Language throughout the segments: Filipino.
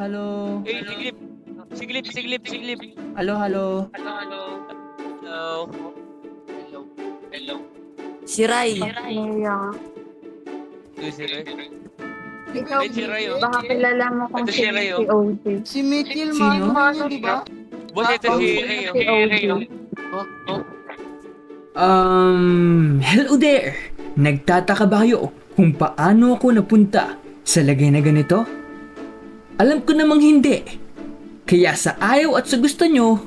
halo. Eh, siglip. Siglip, siglip, siglip. Halo, halo. Hello, hello. Hello. Hello. Hello. Si Rai. Kaya, Ito si Ray. ikaw, Eh, si Ray, oh. baka kilala mo kung Ito si sino Ray, si oh. OG. Si Mikil, Sino? Mano, di ba? Boss, ito si Ray, oh. Si OG. Hello there! Nagtataka ba kayo kung paano ako napunta sa lagay na ganito? Alam ko namang hindi. Kaya sa ayaw at sa gusto nyo,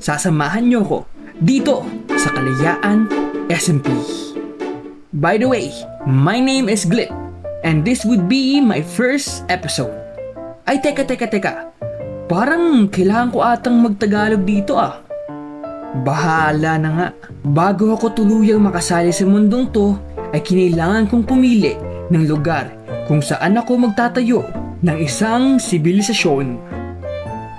sasamahan nyo ko dito sa Kalayaan SMP. By the way, my name is Glip and this would be my first episode. Ay, teka. Parang kailangan ko atang magtagalog dito ah. Bahala na nga. Bago ako tuluyang makasali sa mundong to, ay kinailangan kong pumili ng lugar kung saan ako magtatayo ng isang sibilisasyon.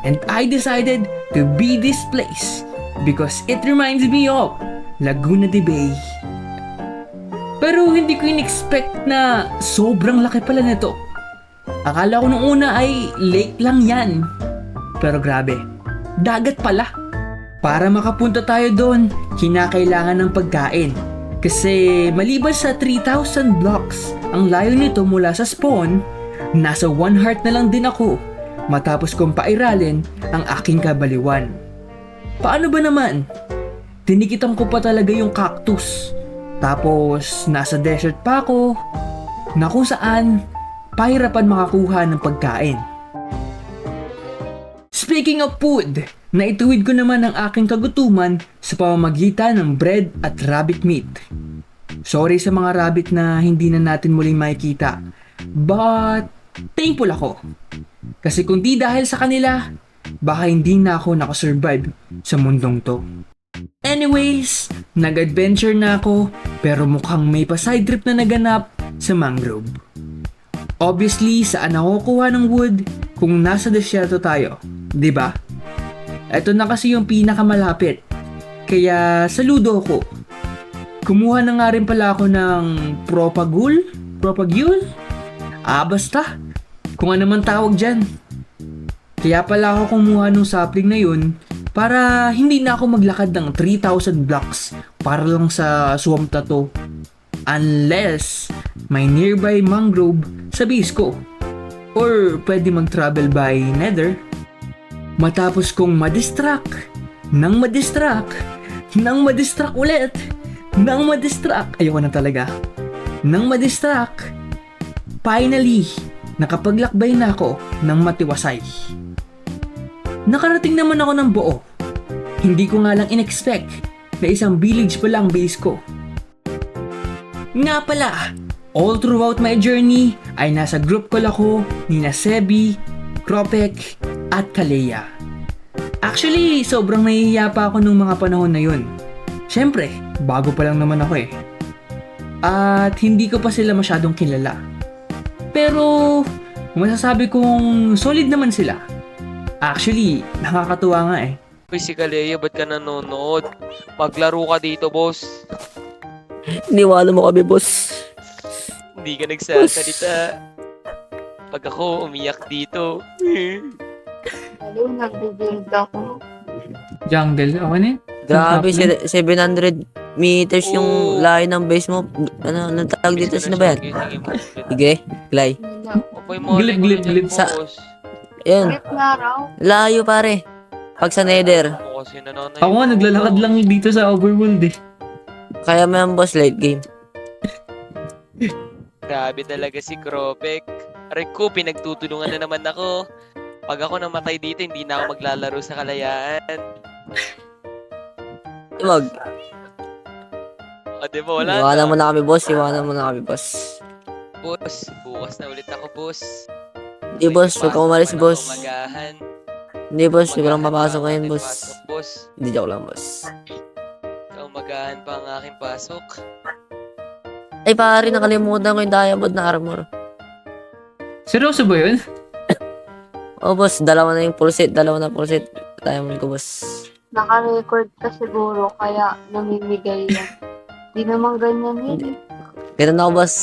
And I decided to be this place because it reminds me of Laguna de Bay. Pero hindi ko in-expect na sobrang laki pala nito. Akala ko nung una ay lake lang yan. Pero grabe, dagat pala. Para makapunta tayo doon, kinakailangan ng pagkain. Kasi maliban sa 3,000 blocks, ang layo nito mula sa spawn, nasa 1 heart na lang din ako matapos kong pairalin ang aking kabaliwan. Paano ba naman? Tinikitan ko pa talaga yung cactus. Tapos nasa desert pa ako na kung saan pahirapan makakuha ng pagkain. Speaking of food, naituwid ko naman ang aking kagutuman sa pamamagitan ng bread at rabbit meat. Sorry sa mga rabbit na hindi na natin muling makikita, but thankful ako. Kasi kung di dahil sa kanila, baka hindi na ako nakasurvive sa mundong to. Anyways, nag-adventure na ako pero mukhang may pa-side trip na naganap sa mangrove. Obviously, saan ako kukuha ng wood kung nasa desierto tayo, di ba? Ito na kasi yung pinakamalapit. Kaya saludo ako. Kumuha na nga rin pala ako ng propagule? Basta. Kung ano man tawag dyan. Kaya pala ako kumuha ng sapling na yun para hindi na ako maglakad ng 3,000 blocks para lang sa swamp na to. Unless may nearby mangrove sa base ko. Or pwede mag-travel by nether. Matapos kong madistract ulit, ayoko na talaga, finally, nakapaglakbay na ako ng matiwasay. Nakarating naman ako ng buo. Hindi ko nga lang in-expect na isang village pa lang base ko. Nga pala, all throughout my journey ay nasa group call ako ni Sebi, Kropek, at Kalea. Actually, sobrang nahihiya pa ako nung mga panahon na yun. Siyempre, bago pa lang naman ako eh. At hindi ko pa sila masyadong kilala. Pero, masasabi kong solid naman sila. Actually, nakakatuwa nga eh. Uy, si Kalea, ba't ka nanonood? Maglaro ka dito, boss. Iniwala mo kami, boss. Hindi ka nagsasalita. Pag ako umiyak dito. Lalo, nag-build ako. Jungle, ako na Grabe, 700 meters yung layo ng base mo. Anong tawag dito? Sino ba yan? Sige, Glay. Opo yung mga Glip. boss. Ayan, Trip na raw. layo pare. Pag sa nether. Ako kasi nanonay. Ako nga, naglalakad lang dito sa overworld eh. Kaya mo yan, boss, late game. Grabe talaga si Kropek. Rico, pinagtutulungan na naman ako. Pag ako namatay dito, hindi na ako maglalaro sa Kalayaan. Wag. O, di ba? Wala Iwanan na. mo na kami, boss. Iwanan mo na kami, boss. Boss, bukas na ulit ako, boss. Hindi, boss. Huwag kang umalis, Pasok boss. pa ng umagahan. Hindi, boss. Huwag kang Umagahan papasok pa ang ngayon, aking boss. pasok, boss. Hindi, joke lang, boss. Umagahan pa ang aking pasok. Ay, pare, nakalimutan ko yung diamond na armor. Seryoso ba yun? Oh, boss. Dalawa na pulset. Diamond ko, boss. Naka-record ka siguro, kaya namimigay yan. Di naman ganyan yun. Ganun ako, boss.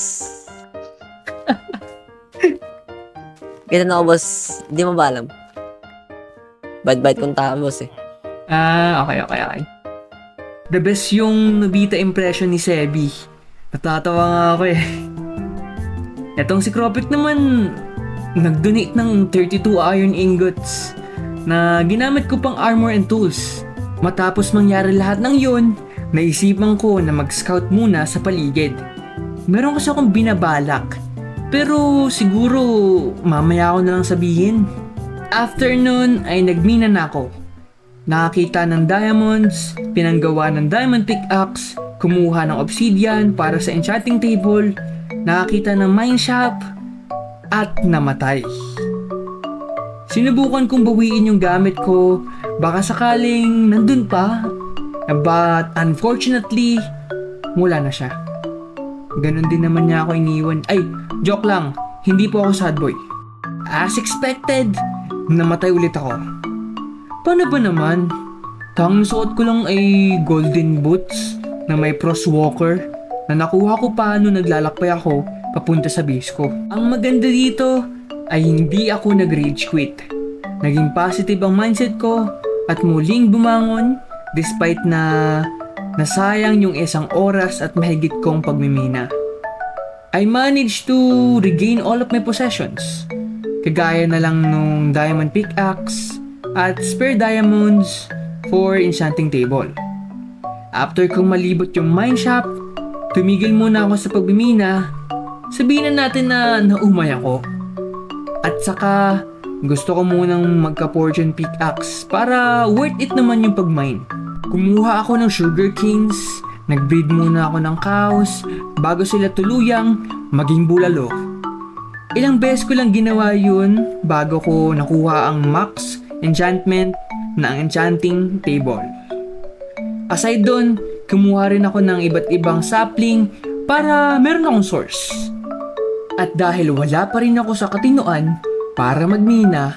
Ganun ako, boss. Di mo ba alam? Bite-bite kong tao, boss eh. Okay. The best yung Nobita impression ni Sebi. Natatawa nga ako eh. Etong si Kropik naman, nag-donate ng 32 iron ingots na ginamit ko pang armor and tools. Matapos mangyari lahat ng yun, naisipan ko na mag-scout muna sa paligid. Meron kasi akong binabalak, pero siguro mamaya ko na lang sabihin. After nun ay nagmina na ako. Nakakita ng diamonds, pinanggawa ng diamond pickaxe, kumuha ng obsidian para sa enchanting table, nakakita ng mine shop, at namatay. Sinubukan kong bawiin yung gamit ko, baka sakaling nandun pa, but unfortunately, wala na siya. Ganon din naman niya ako iniwan. Ay, joke lang, hindi po ako sad boy. As expected, namatay ulit ako. Paano ba naman? Ang suot ko lang ay golden boots na may crosswalker na nakuha ko pa nung naglalakbay ako papunta sa base ko. Ang maganda dito ay hindi ako nag-rage quit. Naging positive ang mindset ko at muling bumangon despite na nasayang yung isang oras at mahigit kong pagmimina. I managed to regain all of my possessions. Kagaya na lang nung diamond pickaxe at spare diamonds for enchanting table. After kong malibot yung mine shop, tumigil muna ako sa pagbimina. Sabihin na natin na naumay ako. At saka, gusto ko munang magka-fortune pickaxe para worth it naman yung pag-mine. Kumuha ako ng sugar canes, nag-breed muna ako ng cows bago sila tuluyang maging bulalo. Ilang beses ko lang ginawa yun bago ko nakuha ang max enchantment ng enchanting table. Aside doon, kumuha rin ako ng iba't ibang sapling para meron akong source. At dahil wala pa rin ako sa katinoan para magmina,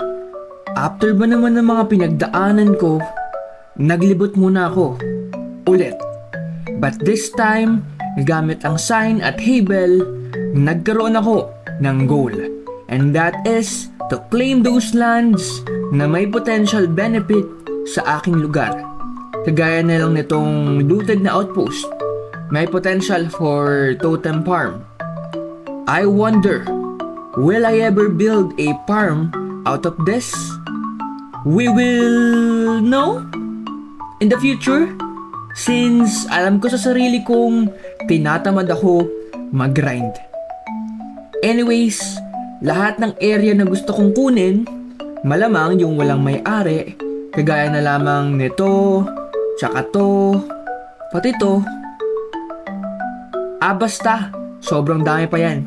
after ba naman ng mga pinagdaanan ko, naglibot muna ako ulit. But this time, gamit ang sign at Hebel, nagkaroon ako ng goal. And that is to claim those lands na may potential benefit sa aking lugar. Kagaya na lang nitong looted na outpost, may potential for totem farm. I wonder, will I ever build a farm out of this? We will know in the future, since alam ko sa sarili kong tinatamad ako mag-grind. Anyways, lahat ng area na gusto kong kunin, malamang yung walang may-ari, kagaya na lamang nito, tsaka to, pati to. Basta, sobrang dami pa yan.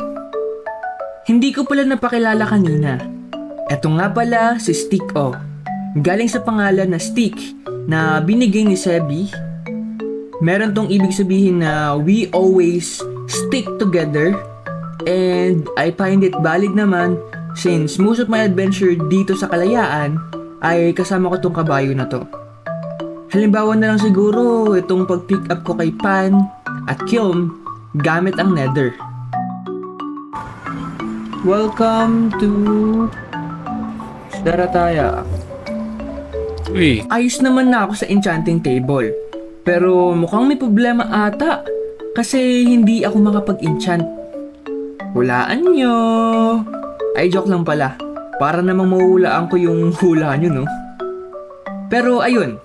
Hindi ko pala napakilala kanina. Eto nga pala si Stick O. Galing sa pangalan na Stick na binigay ni Sebi. Meron tong ibig sabihin na we always stick together. And I find it valid naman since most of my adventure dito sa Kalayaan ay kasama ko tong kabayo na to. Halimbawa na lang siguro itong pag-pick up ko kay Pan at Kilm gamit ang Nether. Welcome to Darataya. Uy, Ayos naman na ako sa enchanting table. Pero mukhang may problema ata kasi hindi ako makapag-enchant. Hulaan nyo. Ay, joke lang pala. Para namang mahulaan ko yung hula nyo, no? Pero ayun,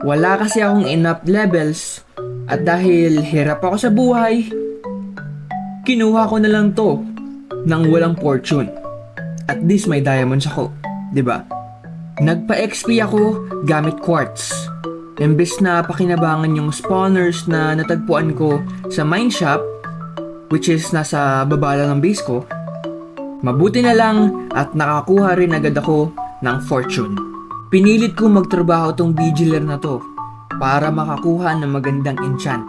wala kasi akong enough levels at dahil hirap ako sa buhay, kinuha ko na lang to nang walang fortune. At least may diamonds ako, 'di ba? Nagpa-XP ako gamit quartz. Imbes na pakinabangan yung spawners na natagpuan ko sa mine shop, which is nasa baba lang ng base ko, mabuti na lang at nakakuha rin agad ako ng fortune. Pinilit ko magtrabaho tong vigiler na to para makakuha ng magandang enchant.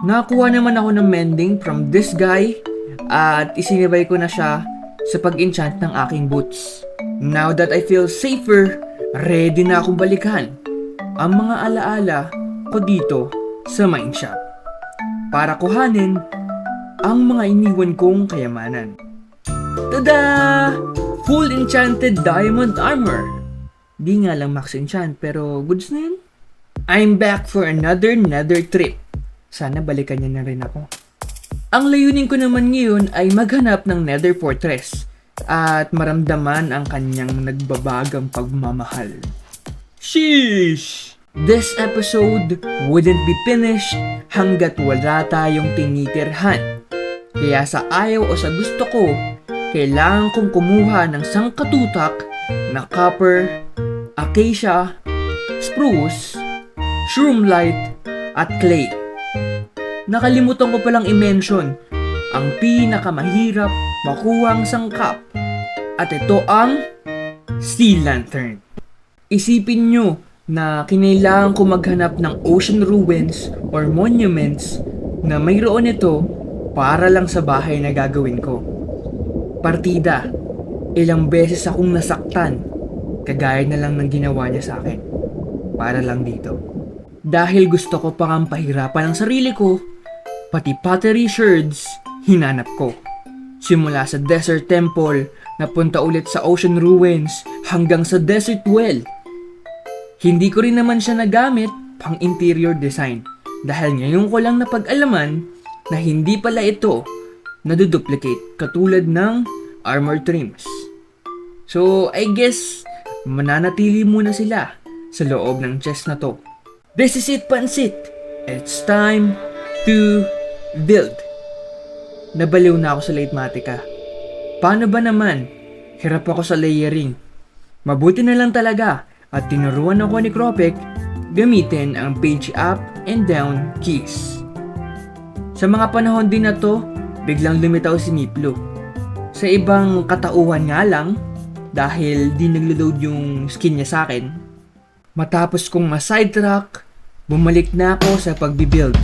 Nakakuha naman ako ng mending from this guy at isinibay ko na siya sa pag-enchant ng aking boots. Now that I feel safer, ready na akong balikan ang mga alaala ko dito sa mine shop para kuhanin ang mga iniwan kong kayamanan. Tada! Full enchanted diamond armor. Di nga lang max enchant pero goods na yun. I'm back for another nether trip. Sana balikan niya na rin ako. Ang layunin ko naman ngayon ay maghanap ng nether fortress at maramdaman ang kanyang nagbabagang pagmamahal. Sheesh! This episode wouldn't be finished hanggat wala tayong tinitirhan. Kaya sa ayaw o sa gusto ko, kailangan kong kumuha ng sangkatutak na copper, acacia, spruce, shroomlight, at clay. Nakalimutan ko palang i-mention ang pinakamahirap makuhang sangkap at ito ang sea lantern. Isipin nyo na kinailangan ko maghanap ng ocean ruins or monuments na mayroon ito para lang sa bahay na gagawin ko. Partida, ilang beses akong nasaktan, kagaya na lang ng ginawa niya sa akin. Para lang dito. Dahil gusto ko pang pahirapan ang sarili ko, pati pottery shards hinanap ko. Simula sa desert temple, napunta ulit sa ocean ruins, hanggang sa desert well. Hindi ko rin naman siya nagamit pang interior design dahil ngayon ko lang napag-alaman na hindi pala ito naduduplicate katulad ng armor trims. So, I guess, mananatili muna sila sa loob ng chest na to. This is it, Pansit! It's time to build. Nabaliw na ako sa Litematica. Paano ba naman? Hirap ako sa layering. Mabuti na lang talaga at tinuruan ako ni Kropek gamitin ang page up and down keys. Sa mga panahon din na to, biglang lumitaw si Miplo. Sa ibang katauhan nga lang, dahil di naglo-load yung skin niya sa akin, matapos kong ma-sidetrack, bumalik na ako sa pagbibuild.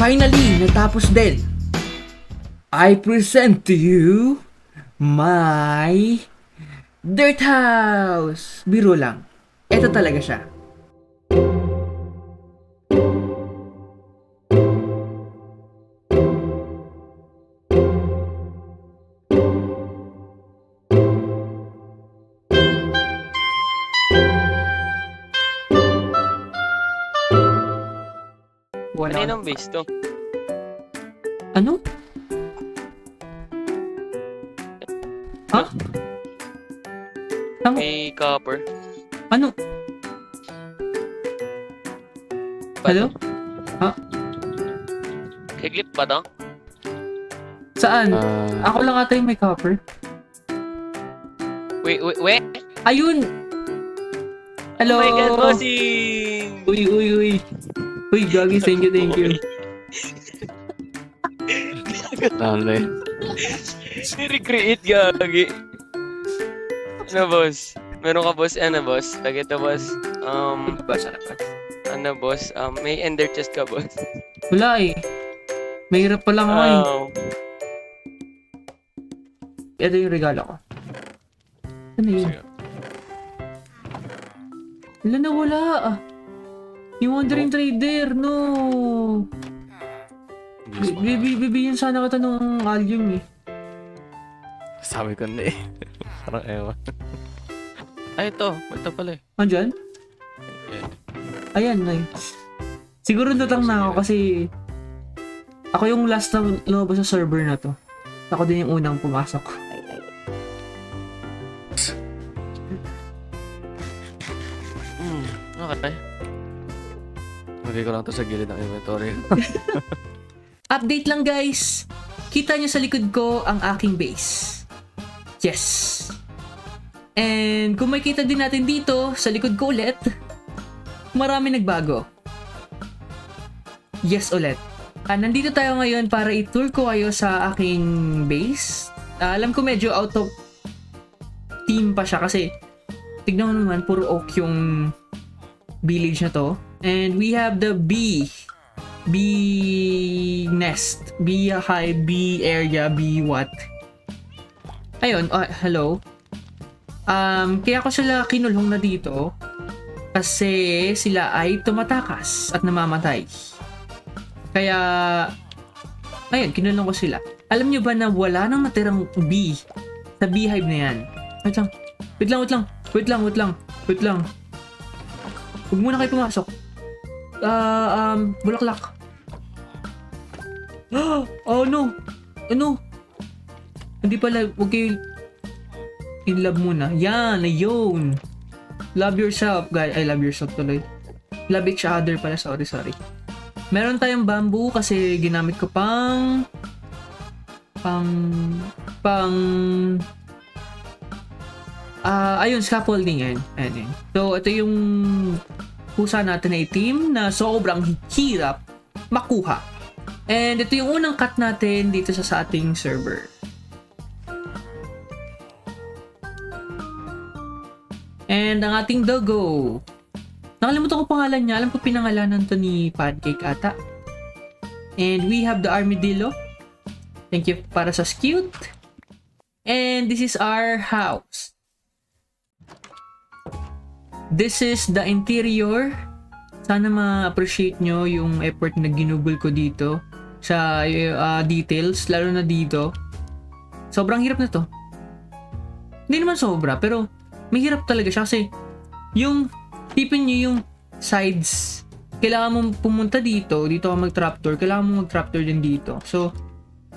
Finally, natapos din. I present to you my dirt house. Biro lang. Ito talaga siya. Kaninong base to? Ano? Ha? May copper. Ano? Hello? Ha? Higlit ba to? Saan? Ako lang ata yung may copper. Wait. Ayun! Hello! Oh my God, bossing! Uy. Uy, Gagi, thank you. Nalay. Recreate, Gagi. Ano, boss? Meron ka, boss? Ano, boss? Tagay-to, boss. Ano, boss? May ender chest ka, boss. Wala eh. Mahirap pa lang ako eh. Ito yung regalo ko. Ano yun? Wala. Yung Wandering Trader, no. Bibigyan sana kita ng allium eh. Sabi ko na eh. Parang ewan. Ay, ito pala eh. Andyan? Ayan, nice. Siguro natang na ako kasi ako yung last na lumabas sa server na to. Ako din yung unang pumasok. Okay. Lagay ko lang to sa gilid ng inventory. Update lang guys! Kita niyo sa likod ko ang aking base. Yes! And kung makita din natin dito, sa likod ko ulit, marami nagbago. Yes ulit. Nandito tayo ngayon para i-tour ko kayo sa aking base. Alam ko medyo out of team pa siya kasi tignan mo naman, puro oak yung village na to. And we have the bee nest, bee hive, bee area, bee what. Ayun, hello. Kaya ko sila kinulong na dito kasi sila ay tumatakas at namamatay. Kaya, ayun, kinulong ko sila. Alam nyo ba na wala nang natirang bee sa beehive na yan? Wait lang. Huwag muna kayo pumasok. Bulaklak. Oh no! Ano? Hindi pala, huwag kayo in love muna. Yan, ayun. Love yourself, guys. I love yourself tuloy. Love each other pala, sorry. Meron tayong bamboo kasi ginamit ko ayun, scaffolding yan. Ayun. So, ito yung pusa natin na itim na sobrang hirap makuha. And ito yung unang cut natin dito sa ating server. And ang ating doggo. Nakalimutan ko pangalan niya. Alam ko pinangalanan to ni Pancake ata. And we have the armadillo. Thank you para sa cute. And this is our house. This is the interior. Sana ma-appreciate nyo yung effort na ginugol ko dito sa details, lalo na dito. Sobrang hirap na to. Hindi naman sobra, pero may hirap talaga siya kasi yung tipin nyo yung sides. Kailangan mong pumunta dito ka mag-trapdoor. Kailangan mong mag-trapdoor din dito. So,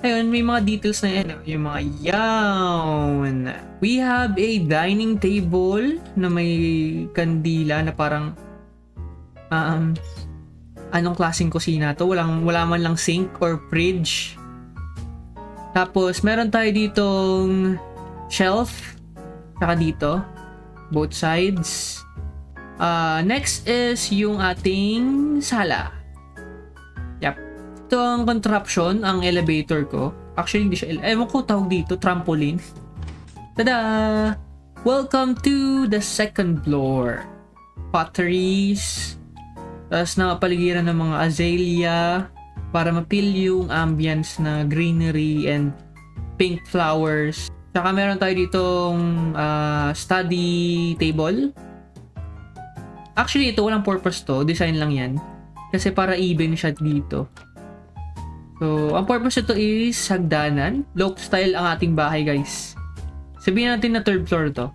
ayun, may mga details na yan. Yung mga yawn. We have a dining table na may kandila na parang anong klaseng kusina to? Wala man lang sink or fridge. Tapos, meron tayo ditong shelf. Saka dito. Both sides. Next is yung ating sala. Yep. Ito ang contraption, ang elevator ko. Actually, hindi siya, ewan ko tawag dito, trampoline. Tada! Welcome to the second floor. Potteries. Tapos nakapaligiran ng mga azalea para mapil yung ambience na greenery and pink flowers. Saka meron tayo ditong study table. Actually, ito walang purpose to. Design lang yan. Kasi para even siya dito. So, ang purpose ito is hagdanan. Loft style ang ating bahay, guys. Sabihin natin na third floor to.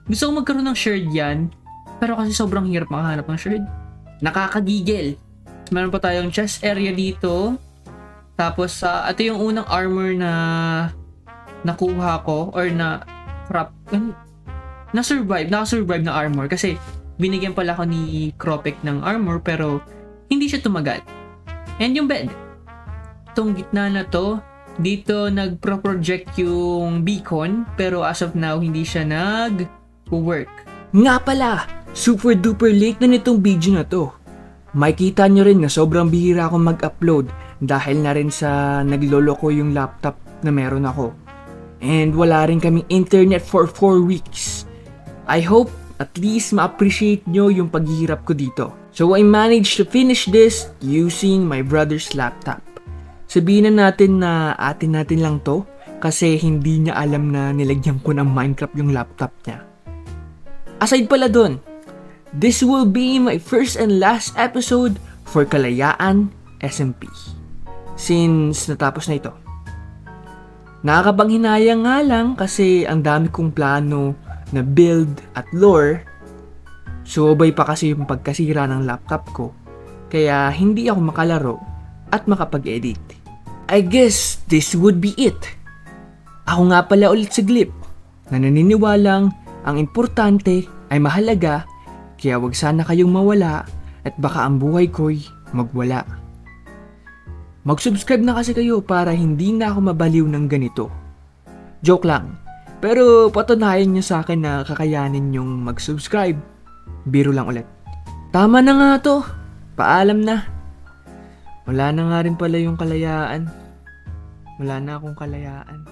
Gusto ko magkaroon ng shade yan. Pero kasi sobrang hirap makahanap ng shade. Nakakagigil. Meron pa tayong chest area dito. Tapos, ito yung unang armor na nakuha ko or na crop. Nakasurvive na armor kasi binigyan pala ako ni Kropek ng armor pero hindi siya tumagal. And yung bed. Itong gitna na to, dito nagpro-project yung beacon pero as of now hindi siya nag-work. Nga pala, super duper late na nitong video na to. Makikita nyo rin na sobrang bihira akong mag-upload dahil na rin sa nagloloko yung laptop na meron ako. And wala rin kaming internet for 4 weeks. I hope at least ma-appreciate nyo yung paghihirap ko dito. So I managed to finish this using my brother's laptop. Sabihin na natin na atin lang to kasi hindi niya alam na nilagyan ko ng Minecraft yung laptop niya. Aside pala dun, this will be my first and last episode for Kalayaan SMP. Since natapos na ito. Nakakapanghinayang nga lang kasi ang dami kong plano na build at lore. Subay pa kasi yung pagkasira ng laptop ko. Kaya hindi ako makalaro at makapag-edit. I guess this would be it. Ako nga pala ulit si Glip na naniniwalang ang importante ay mahalaga kaya wag sana kayong mawala at baka ang buhay ko'y magwala. Mag-subscribe na kasi kayo para hindi na ako mabaliw ng ganito. Joke lang. Pero patunayan nyo sa akin na kakayanin yung mag-subscribe. Biro lang ulit. Tama na nga to. Paalam na. Wala na nga rin pala yung kalayaan. Wala na akong kalayaan.